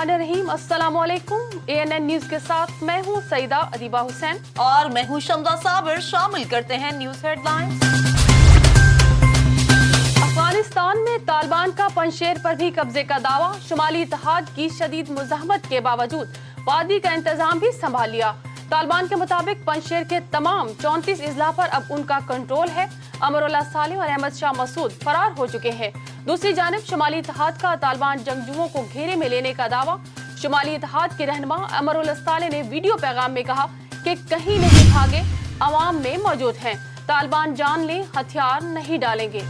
बिस्मिल्लाहिर्रहमानिर्रहीम। अस्सलाम वालेकुम। ANN न्यूज के साथ मैं हूँ सईदा अदीबा हुसैन और मैं हूँ शम्सा साबिर। शामिल करते हैं न्यूज हेडलाइंस। अफगानिस्तान में तालिबान का पंजशेर पर भी कब्जे का दावा। शुमाली इत्तेहाद की शदीद मुज़ाहमत के बावजूद वादी का इंतजाम भी संभाल लिया। तालिबान के मुताबिक पंजशेर के तमाम 34 अजला पर अब उनका कंट्रोल है। अमरुल्लाह सालेह और अहमद शाह मसूद फरार हो चुके हैं। दूसरी जानिब शुमाली इत्तेहाद का तालिबान जंगजुओं को घेरे में लेने का दावा। शुमाली इत्तेहाद के रहनुमा अमरुल्लाह सालेह ने वीडियो पैगाम में कहा कि कहीं नहीं भागे, अवाम में मौजूद हैं। तालिबान जान लें, हथियार नहीं डालेंगे।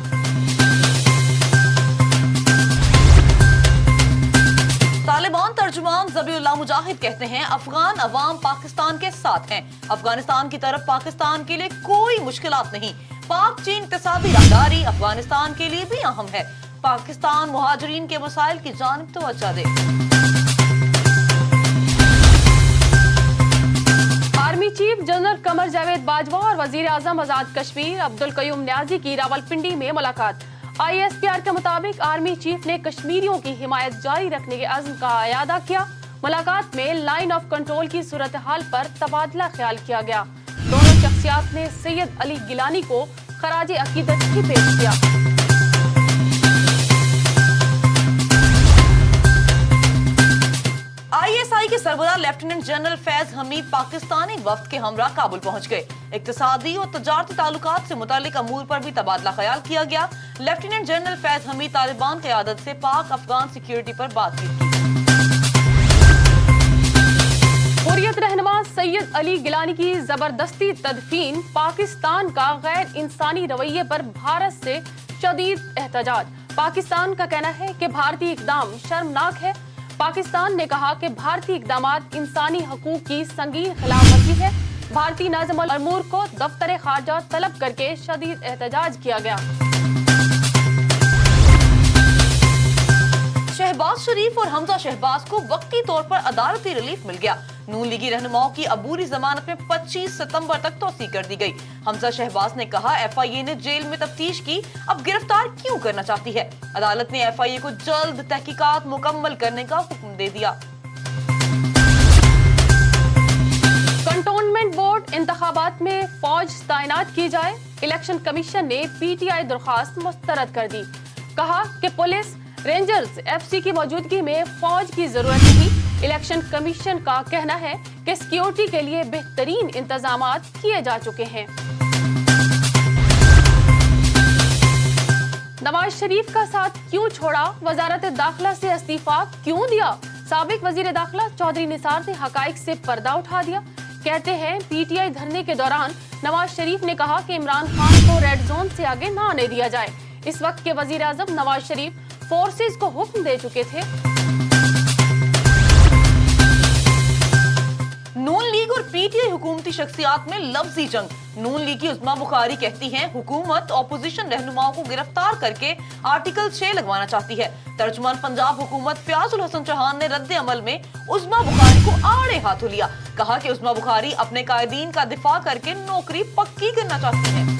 तालिबान तर्जुमान ज़बीउल्लाह मुजाहिद कहते हैं अफगान अवाम पाकिस्तान के साथ हैं। अफगानिस्तान की तरफ पाकिस्तान के लिए कोई मुश्किलात नहीं। पाक चीन इक़्तिसादी राहदारी अफगानिस्तान के लिए भी अहम है। पाकिस्तान मुहाजिरीन के मसाइल की जानिब तवज्जो दे। Army chief general Qamar Javed Bajwa और वजीर आजम आजाद कश्मीर अब्दुल कयूम न्याजी की रावलपिंडी में मुलाकात। ISPR के मुताबिक आर्मी चीफ ने कश्मीरियों की हिमायत जारी रखने के अज़्म का अयादा किया। मुलाकात में लाइन ऑफ कंट्रोल की सूरत हाल पर तबादला ख्याल किया गया। दोनों शख्सियात ने सैयद अली गिलानी को खराजे अकीदत भी पेश किया। ISI के सरबराह लेफ्टिनेंट जनरल फैज हमीद पाकिस्तानी वफ्द के हमरा काबुल पहुंच गए। इक्तिसादी और तजारती ताल्लुकात से मुतालिक अमूर पर भी तबादला ख्याल किया गया। लेफ्टिनेंट जनरल फैज हमीद तालिबान क़यादत से पाक अफगान सिक्योरिटी पर बातचीत की। हुर्रियत रहनुमा सैयद अली गिलानी की जबरदस्ती तदफीन। पाकिस्तान का गैर इंसानी रवैये पर भारत से शदीद एहतजाज। पाकिस्तान का कहना है कि भारतीय इकदाम शर्मनाक है। पाकिस्तान ने कहा कि भारतीय इकदामात इंसानी हकूक की संगीन खिलाफवर्जी है। भारतीय नाज़िम अल अमूर को दफ्तर खारजा तलब करके शदीद एहतजाज किया गया। शहबाज शरीफ और हमजा शहबाज को वक्ती तौर पर अदालती रिलीफ मिल गया। नून लीगी रहनुमाओं की अबूरी जमानत में 25 सितंबर तक तोसी कर दी गई। हमजा शहबाज ने कहा FIA ने जेल में तफ्तीश की, अब गिरफ्तार क्यों करना चाहती है। अदालत ने FIA को जल्द तहकीकात मुकम्मल करने का हुक्म दे दिया। कंटोनमेंट बोर्ड इंतखाबात में फौज तैनात की जाए। इलेक्शन कमीशन ने PTI दरख्वास्त मुस्तरद कर दी। कहा कि पुलिस रेंजर्स FC की मौजूदगी में फौज की जरूरत नहीं। इलेक्शन कमीशन का कहना है कि सिक्योरिटी के लिए बेहतरीन इंतजामात किए जा चुके हैं। नवाज शरीफ का साथ क्यों छोड़ा, वजारत दाखिला से इस्तीफा क्यों दिया। साबिक वजीर दाखिला चौधरी निसार ने हकाइक से पर्दा उठा दिया। कहते हैं PTI धरने के दौरान नवाज शरीफ ने कहा कि इमरान खान को रेड जोन से आगे न आने दिया जाए। इस वक्त के वजीर आजम नवाज शरीफ फोर्सेस को हुक्म दे चुके थे। नून लीग और PTI हुकूमती शख्सियात में लफ्जी जंग। नून लीग की उस्मा बुखारी कहती हैं हुकूमत ऑपोजिशन रहनुमाओं को गिरफ्तार करके आर्टिकल 6 लगवाना चाहती है। तर्जुमान पंजाब हुकूमत फयाजुल हसन चौहान ने रद्द अमल में उस्मा बुखारी को आड़े हाथों लिया। कहा कि उस्मा बुखारी अपने कायदीन का दिफा करके नौकरी पक्की करना चाहती है।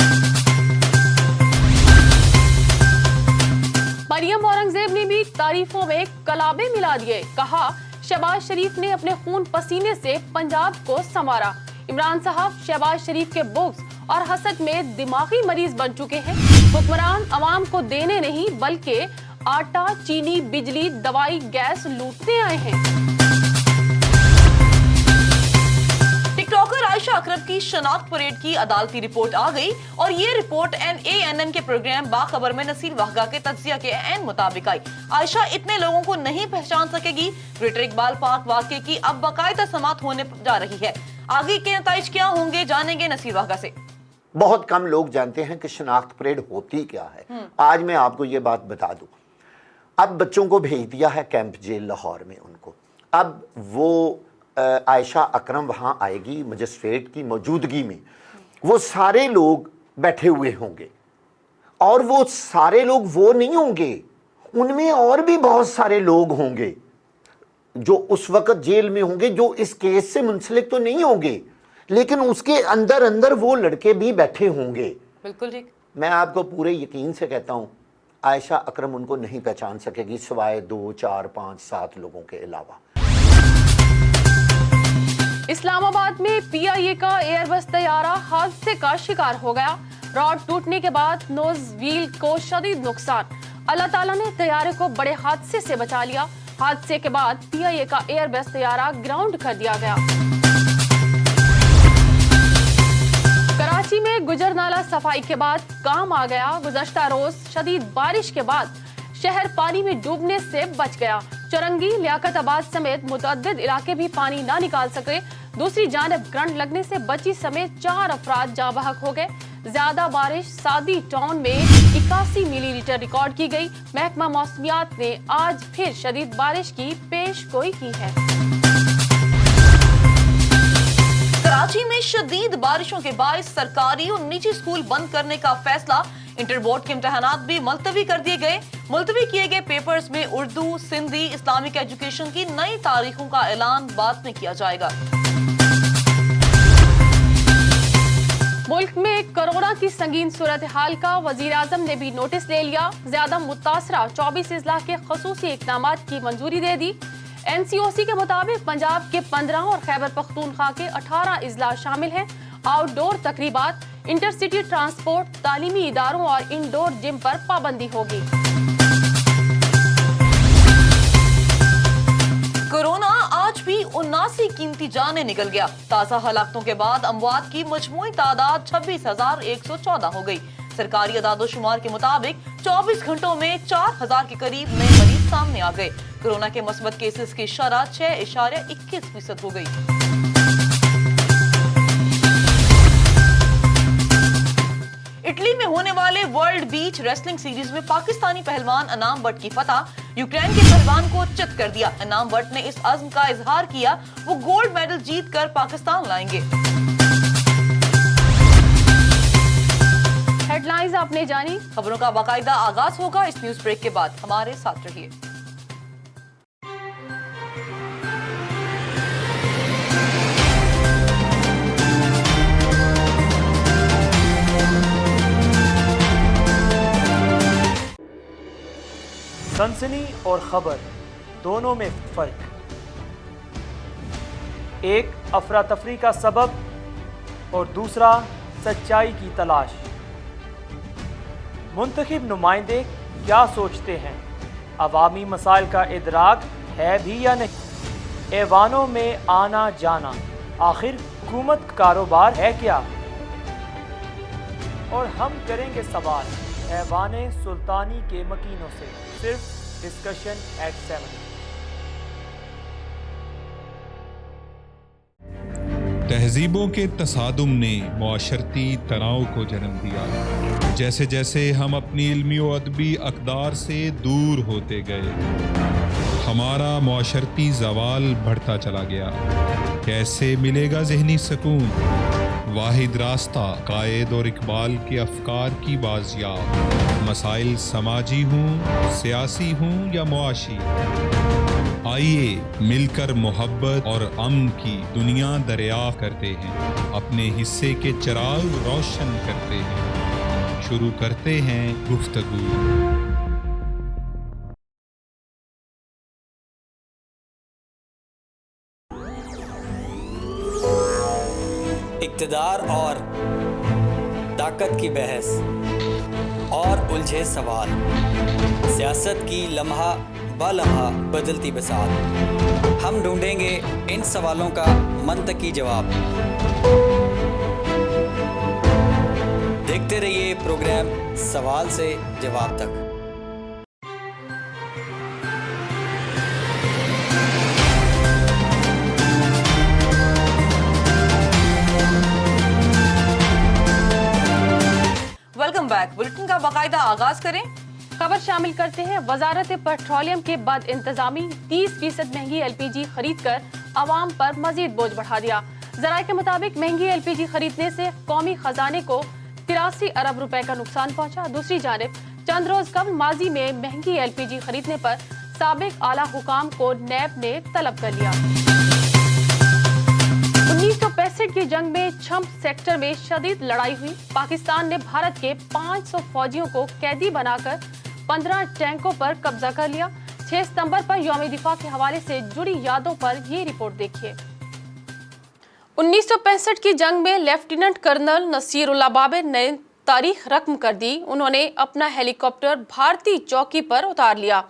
मरियम औरंगजेब ने भी तारीफों में कलाबे मिला दिए। कहा शहबाज शरीफ ने अपने खून पसीने से पंजाब को संवारा। इमरान साहब शहबाज शरीफ के बुग्ज और हसद में दिमागी मरीज बन चुके हैं। हुक्मरान अवाम को देने नहीं बल्कि आटा, चीनी, बिजली, दवाई, गैस लूटने आए हैं। टिकटॉकर आयशा अकरम की शनाख्त परेड की अदालती रिपोर्ट आ गई और ये रिपोर्ट ANN के प्रोग्राम बाखबर में नसीर वाहगा के तज्जिया के ऐन मुताबिक आई। आयशा इतने लोगों को नहीं पहचान सकेगी। ग्रेटर इकबाल पार्क वाक़े की अब बाकायदा समाअत होने जा रही है। आगे के नताइज क्या होंगे जानेंगे नसीर वाहगा से। बहुत कम लोग जानते हैं कि शनाख्त परेड होती क्या है। आज मैं आपको ये बात बता दूं। अब बच्चों को भेज दिया है कैंप जेल लाहौर में उनको। अब वो आयशा अकरम वहाँ आएगी मजिस्ट्रेट की मौजूदगी में। वो सारे लोग बैठे हुए होंगे और वो सारे लोग वो नहीं होंगे, उनमें और भी बहुत सारे लोग होंगे जो उस वक्त जेल में होंगे, जो इस केस से मुंसलिक तो नहीं होंगे लेकिन उसके अंदर अंदर वो लड़के भी बैठे होंगे। बिल्कुल ठीक। मैं आपको पूरे यकीन से कहता हूँ आयशा अकरम उनको नहीं पहचान सकेगी सिवाय 2, 4, 5, 7 लोगों के अलावा। इस्लामाबाद में PIA का एयरबस तैयारा हादसे का शिकार हो गया। रॉड टूटने के बाद नोज व्हील को शदीद नुकसान। अल्लाह ताला ने तैयारे को बड़े हादसे से बचा लिया। हादसे के बाद PIA का एयरबस तैयारा ग्राउंड कर दिया गया। कराची में गुजर नाला सफाई के बाद काम आ गया। गुज़श्ता रोज शदीद बारिश के बाद शहर पानी में डूबने से बच गया। चौरंगी, लियाकताबाद समेत मुतअद्दिद इलाके भी पानी ना निकाल सके। दूसरी जानिब करंट लगने से बच्ची समेत 4 अफराद जाँ बहक हो गए। ज्यादा बारिश सादी टाउन में 81 मिलीमीटर रिकॉर्ड की गई। महकमा मौसमियात ने आज फिर शदीद बारिश की पेशगोई की है। कराची में शदीद बारिशों के बायस सरकारी और निजी स्कूल बंद करने का फैसला। इंटर बोर्ड के इम्तहानात भी मुलतवी कर दिए गए। मुलतवी किए गए पेपर्स में उर्दू, सिंधी, इस्लामिक एजुकेशन की नई तारीखों का ऐलान बाद में किया जाएगा। मुल्क में कोरोना की संगीन सूरत हाल का वजीर आजम ने भी नोटिस ले लिया। ज्यादा मुतासरा 24 अजला के खसूसी इक़दामात की मंजूरी दे दी। NCOC के मुताबिक पंजाब के 15 और खैबर पख्तूनख्वा के 18 अजला शामिल हैं। आउटडोर तकरीबात, इंटरसिटी ट्रांसपोर्ट, तालीमी इदारों और इंडोर जिम पर पाबंदी होगी। कोरोना आज भी 79 कीमती जानें निकल गया। ताज़ा हलाकतों के बाद अमवात की मजमूई तादाद 26,114 हो गई। सरकारी अदादोशुमार के मुताबिक 24 घंटों में 4,000 के करीब नए मरीज सामने आ गए। कोरोना के मुस्बत केसेस की शरह 6.21% हो गई। इटली में होने वाले वर्ल्ड बीच रेसलिंग सीरीज में पाकिस्तानी पहलवान अनाम बट की फतह। यूक्रेन के पहलवान को चित कर दिया। अनाम बट ने इस अज़्म का इजहार किया वो गोल्ड मेडल जीत कर पाकिस्तान लाएंगे। हेडलाइंस आपने जानी। खबरों का बाकायदा आगाज होगा इस न्यूज ब्रेक के बाद। हमारे साथ रहिए। सनसनी और खबर दोनों में फर्क। एक अफरा तफरी का सबब और दूसरा सच्चाई की तलाश। मुंतखब नुमाइंदे क्या सोचते हैं? अवामी मसाइल का इदराक है भी या नहीं? ऐवानों में आना जाना आखिर हुकूमत कारोबार है क्या? और हम करेंगे सवाल ऐवाने सुल्तानी के मकीनों से, सिर्फ डिस्कशन एट 7। तहजीबों के तसादुम ने मुआशरती तनाव को जन्म दिया। जैसे जैसे हम अपनी इल्मी व अदबी अक़दार से दूर होते गए, हमारा मुआशरती ज़वाल बढ़ता चला गया। कैसे मिलेगा ज़हनी सुकून? वाहिद रास्ता कायद और इकबाल के अफकार की बाज़ियाब। मसाइल समाजी हों, सियासी हों या मुआशी, आइए मिलकर मोहब्बत और अमन की दुनिया दरियाफ़्त करते हैं, अपने हिस्से के चिराग रोशन करते हैं। शुरू करते हैं गुफ्तगू। इक़्तिदार और ताकत की बहस और उलझे सवाल, सियासत की लम्हा ब लम्हा बदलती बसात। हम ढूंढेंगे इन सवालों का मंतकी जवाब। देखते रहिए प्रोग्राम सवाल से जवाब तक। Welcome back. बुलेटिन का बाकायदा आगाज करें। खबर शामिल करते हैं। वजारत पेट्रोलियम के बद इंतजामी 30% महंगी LPG खरीद कर आवाम पर मजीद बोझ बढ़ा दिया। जराये के मुताबिक महंगी LPG खरीदने से कौमी खजाने को 83 अरब रुपए का नुकसान पहुंचा। दूसरी जानिब चंद रोज कबल माजी में महंगी LPG खरीदने पर साबिक आला हुकाम को नैब ने तलब कर लिया। 1965 की जंग में छम्प सेक्टर में शदीद लड़ाई हुई। पाकिस्तान ने भारत के 500 फौजियों को कैदी बनाकर 15 टैंकों पर कब्जा कर लिया। 6 सितंबर पर यौम दिफा के हवाले से जुड़ी यादों पर ये रिपोर्ट देखिए। 1965 की जंग में लेफ्टिनेंट कर्नल नसीरुल्लाह बाबर ने तारीख रकम कर दी। उन्होंने अपना हेलीकॉप्टर भारतीय चौकी पर उतार लिया,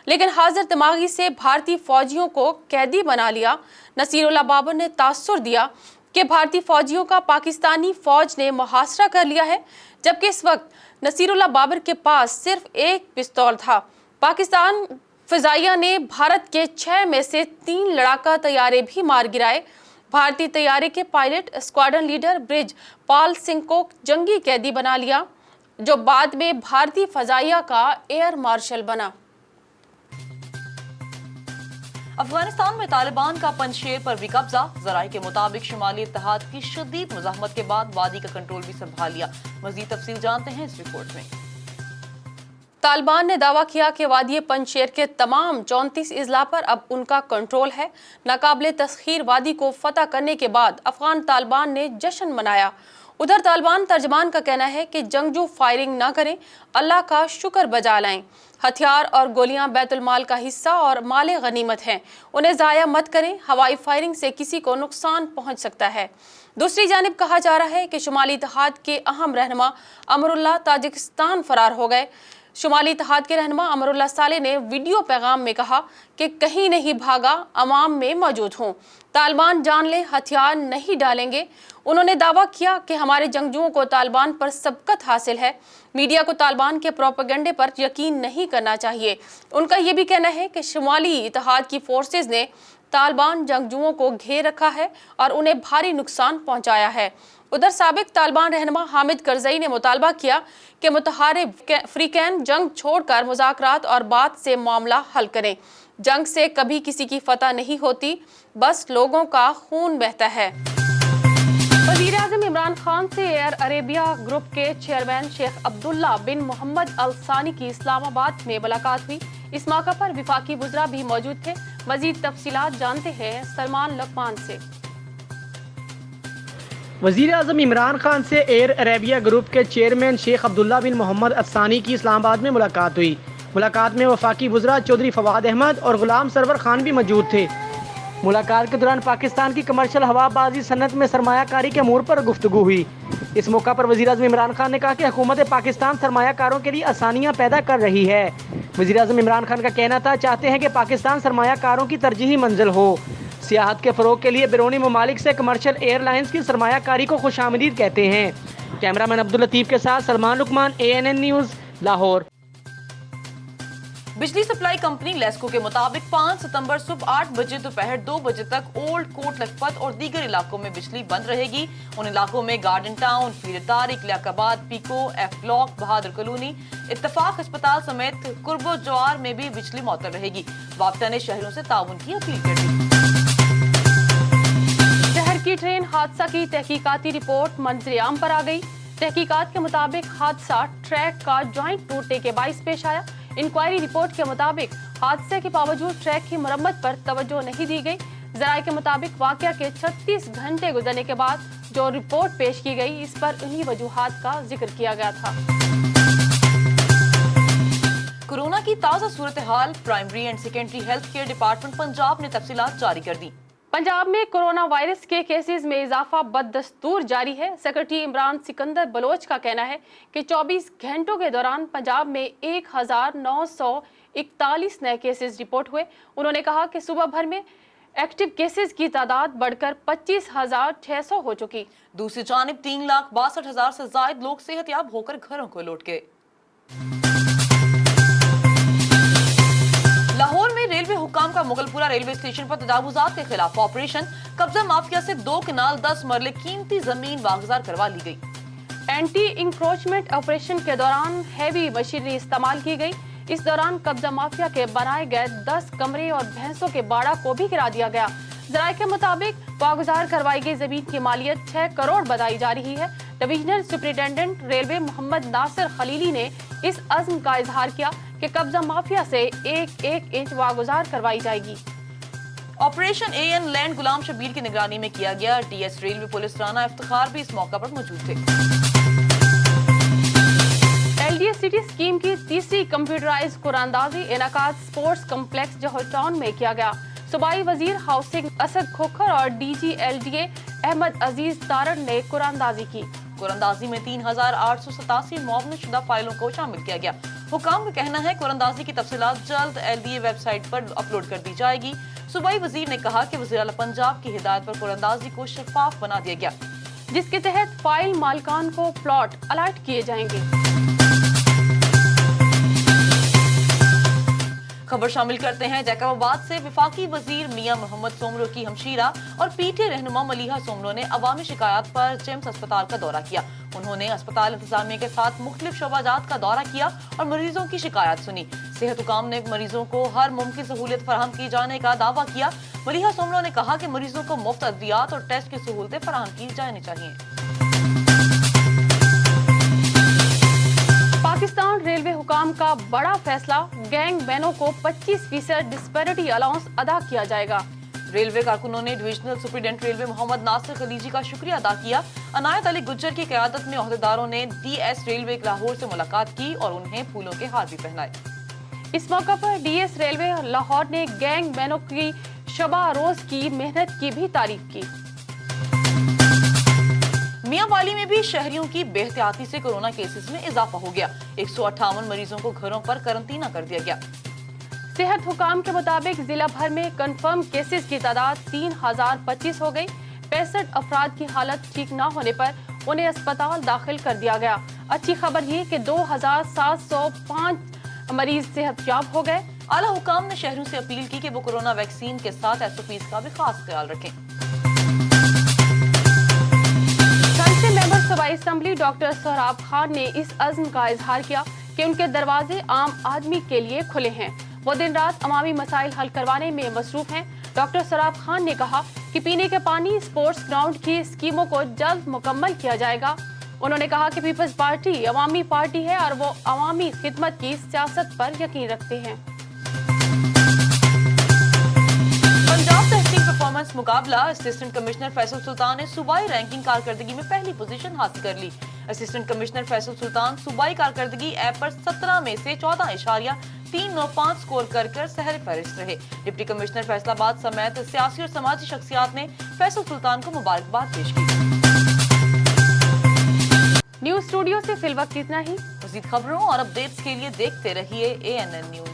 लेकिन हाजिर दिमागी से भारतीय फौजियों को कैदी बना लिया। नसीरुल्लाह बाबर ने तासुर दिया कि भारतीय फौजियों का पाकिस्तानी फौज ने मुहासरा कर लिया है, जबकि इस वक्त नसीरुल्लाह बाबर के पास सिर्फ एक पिस्तौल था। पाकिस्तान फिजाइया ने भारत के 6 में से 3 लड़ाका तैयारे भी मार गिराए। भारतीय तैयारे के pilot squadron leader bridge Pal Singh को जंगी कैदी बना लिया, जो बाद में भारतीय फिजाइया का एयर मार्शल बना। अफगानिस्तान में तालिबान का पंजशेर पर भी कब्जा। जराये के मुताबिक शुमाली इत्तेहाद की शदीद मुज़ाहमत के बाद वादी का कंट्रोल भी संभाल लिया। मजीद तफसील जानते हैं इस रिपोर्ट में। तालिबान ने दावा किया कि वादी पंजशेर के तमाम 34 अजला पर अब उनका कंट्रोल है। नाकाबिले तस्खीर वादी को फतह करने के बाद अफगान तालिबान ने जश्न मनाया। उधर तालिबान तर्जमान का कहना है कि जंगजू फायरिंग न करें, अल्लाह का शुक्र बजा लाएं। हथियार और गोलियां बैतुल माल का हिस्सा और माले गनीमत हैं, उन्हें ज़ाया मत करें। हवाई फायरिंग से किसी को नुकसान पहुंच सकता है। दूसरी जानिब कहा जा रहा है कि शुमाली इत्तेहाद के अहम रहनुमा अमरुल्लाह ताजिकिस्तान फरार हो गए। शुमाली इत्तेहाद के रहनुमा अमरुल्लाह साले ने वीडियो पैगाम में कहा कि कहीं नहीं भागा, अवाम में मौजूद हूँ। तालिबान जान ले, हथियार नहीं डालेंगे। उन्होंने दावा किया कि हमारे जंगजुओं को तालिबान पर सबकत हासिल है। मीडिया को तालिबान के प्रोपेगेंडे पर यकीन नहीं करना चाहिए। उनका ये भी कहना है कि शुमाली इत्तेहाद की फोर्सेज ने तालिबान जंगजुओं को घेर रखा है और उन्हें भारी नुकसान पहुंचाया है। उधर साबिक तालिबान रहनुमा हामिद करजई ने मुतालबा किया कि मुतहारिब अफ्रीकैन जंग छोड़कर मुज़ाकरात और बात से मामला हल करें। जंग से कभी किसी की फतह नहीं होती, बस लोगों का खून बहता है। वज़ीर-ए-आज़म इमरान खान से एयर अरेबिया ग्रुप के चेयरमैन शेख अब्दुल्ला बिन मोहम्मद अल सानी की इस्लामाबाद में मुलाकात हुई। इस मौका पर विफाकी वज़रा भी मौजूद थे। मज़ीद तफसीलात जानते हैं सलमान लकमान से। वज़ीर-ए-आज़म इमरान खान से एयर अरेबिया ग्रुप के चेयरमैन शेख अब्दुल्ला बिन मोहम्मद अफसानी की इस्लामाबाद में मुलाकात हुई। मुलाकात में वफाकी वज़रा चौधरी फवाद अहमद और गुलाम सरवर खान भी मौजूद थे। मुलाकात के दौरान पाकिस्तान की कमर्शियल हवाबाजी सनत में सरमायाकारी के अमूर पर गुफ्तगू हुई। इस मौका पर वज़ीर-ए-आज़म इमरान खान ने कहा कि हुकूमत पाकिस्तान सरमायाकारों के लिए आसानियाँ पैदा कर रही है। वज़ीर-ए-आज़म इमरान खान का कहना था, चाहते हैं कि पाकिस्तान सरमायाकारों की तरजीही मंजिल हो। सियाहत के फ़रोग के लिए बैरूनी ममालिक से कमर्शियल एयरलाइंस की सरमायाकारी को खुशामदीद कहते हैं। कैमरामैन अब्दुल लतीफ़ के साथ सलमान लुकमान, ANN न्यूज़, लाहौर। बिजली सप्लाई कंपनी लेस्को के मुताबिक 5 सितंबर सुबह 8 बजे दोपहर 2 बजे तक ओल्ड कोट लखपत और दीगर इलाकों में बिजली बंद रहेगी। उन इलाकों में गार्डन टाउन, पीर तारिक, लियाकाबाद, पीको, F ब्लॉक, बहादुर कॉलोनी, इत्तफाक अस्पताल समेत कुर्बो जवार में भी बिजली मौतल रहेगी। वापता ने शहरों से ताउन की अपील कर दी। शहर की ट्रेन हादसा की तहकीकाती रिपोर्ट मंजर आम पर आ गई। तहकीकात के मुताबिक हादसा ट्रैक का जॉइंट टूटने के बाइस पेश आया। इंक्वायरी रिपोर्ट के मुताबिक हादसे के बावजूद ट्रैक की मरम्मत पर तवज्जो नहीं दी गई। जराये के मुताबिक वाकया के 36 घंटे गुजरने के बाद जो रिपोर्ट पेश की गई, इस पर उन्हीं वजूहात का जिक्र किया गया था। कोरोना की ताज़ा सूरत हाल, primary and secondary health care department Punjab ने तफसीलात जारी कर दी। पंजाब में कोरोना वायरस के केसेस में इजाफा बदस्तूर जारी है। सेक्रेटरी इमरान सिकंदर बलोच का कहना है कि 24 घंटों के दौरान पंजाब में 1941 नए केसेस रिपोर्ट हुए। उन्होंने कहा कि सुबह भर में एक्टिव केसेस की तादाद बढ़कर 25,600 हो चुकी। दूसरी जानिब 3,62,000 से ज्यादा लोग सेहतयाब होकर घरों को लौट गए। लाहौर में रेलवे हुकाम का मुगलपुरा रेलवे स्टेशन पर तजावुजात के खिलाफ ऑपरेशन। कब्जा माफिया से 2 कनाल 10 मरले कीमती जमीन वागजार करवा ली गई। एंटी इंक्रोचमेंट ऑपरेशन के दौरान हैवी मशीनरी इस्तेमाल की गई। इस दौरान कब्जा माफिया के बनाए गए 10 कमरे और भैंसों के बाड़ा को भी गिरा दिया गया। जराये के मुताबिक वागुजार करवाई गई जमीन की मालियत 6 करोड़ बताई जा रही है। Divisional superintendent railway Mohammad Nasir Khalili ने इस अज़्म का इजहार किया कि कब्जा माफिया से 1-1 इंच वागुजार करवाई जाएगी। ऑपरेशन AN लैंड गुलाम शबीर की निगरानी में किया गया। DS railway police Rana Iftikhar भी इस मौका पर मौजूद थे। LDA सिटी स्कीम की तीसरी कंप्यूटराइज कुरानदाजी इनाकाद स्पोर्ट्स कम्प्लेक्स जौहर टाउन में किया गया। सूबाई वजीर हाउसिंग असद खोखर और DG LDA अहमद अजीज तारड़ ने कुरानदाजी की। कुरानदाजी में 3887 मुआवनत शुदा फाइलों को शामिल किया गया। हुकाम का कहना है कुरानदाजी की तफसीलात जल्द LDA वेबसाइट पर अपलोड कर दी जाएगी। सूबाई वजीर ने कहा कि वज़ीर आला पंजाब की हिदायत पर कुरानदाजी को शफाफ बना दिया गया, जिसके तहत फाइल मालिकान को प्लॉट अलॉट किए जाएंगे। खबर शामिल करते हैं जैकबाबाद से। वफाकी वजीर मियां मोहम्मद सोमरो की हमशीरा और PTA रहनुमा मलिहा सोमरो ने अवामी शिकायत पर जेम्स अस्पताल का दौरा किया। उन्होंने अस्पताल इंतजामिया के साथ मुख्तलिफ शोबाजात का दौरा किया और मरीजों की शिकायत सुनी। सेहत हुकाम ने मरीजों को हर मुमकिन सहूलियत फराहम की जाने का दावा किया। मलिहा सोमरो ने कहा कि मरीजों को मुफ्त अद्वियात और टेस्ट की सहूलतें फराहम की जानी चाहिए। पाकिस्तान रेलवे हुकाम का बड़ा फैसला, गैंग मैनों को 25% डिस्पैरिटी अलाउंस अदा किया जाएगा। रेलवे कारकुनों ने divisional superintendent railway Mohammad Nasir Khaliji का शुक्रिया अदा किया। अनायत अली गुज्जर की क़यादत में ओहदेदारों ने DS रेलवे लाहौर से मुलाकात की और उन्हें फूलों के हार भी पहनाए। इस मौका पर DS रेलवे लाहौर ने गैंग मैनों की शबा रोज की मेहनत की भी तारीफ की। मियांवाली में भी शहरियों की बेहतियाती से कोरोना केसेस में इजाफा हो गया। 158 मरीजों को घरों पर करंटीना कर दिया गया। सेहत हुकाम के मुताबिक जिला भर में कंफर्म केसेस की तादाद 3025 हो गई। 65 अफराद की हालत ठीक न होने पर उन्हें अस्पताल दाखिल कर दिया गया। अच्छी खबर ये कि 2705 मरीज सेहतयाब हो गए। आला हुकाम ने शहरों से अपील की कि वो कोरोना वैक्सीन के साथ SOPs का भी खास ख्याल रखें। मेंबर सूबाई असेंबली डॉक्टर सोहराब खान ने इस अज़्म का इजहार किया कि उनके दरवाजे आम आदमी के लिए खुले हैं। वो दिन रात अवामी मसाइल हल करवाने में मसरूफ हैं। डॉक्टर सोहराब खान ने कहा कि पीने के पानी, स्पोर्ट्स ग्राउंड की स्कीमों को जल्द मुकम्मल किया जाएगा। उन्होंने कहा कि पीपल्स पार्टी अवामी पार्टी है और वो अवामी खिदमत की सियासत पर यकीन रखते हैं। पंजाब तहसील परफॉर्मेंस मुकाबला असिस्टेंट कमिश्नर फैसल सुल्तान ने सूबाई रैंकिंग कारकर्दगी में पहली पोजीशन हासिल कर ली। असिस्टेंट कमिश्नर फैसल सुल्तान सूबाई कारकर्दगी ऐप पर 17 में से 14.395 स्कोर कर सहर फहरिस्त रहे। डिप्टी कमिश्नर फैसलाबाद समेत सियासी और समाजी शख्सियात ने फैसल सुल्तान को मुबारकबाद पेश की। न्यूज स्टूडियो से फिल वक्त इतना ही। मज़ीद खबरों और अपडेट्स के लिए देखते रहिए ANN न्यूज।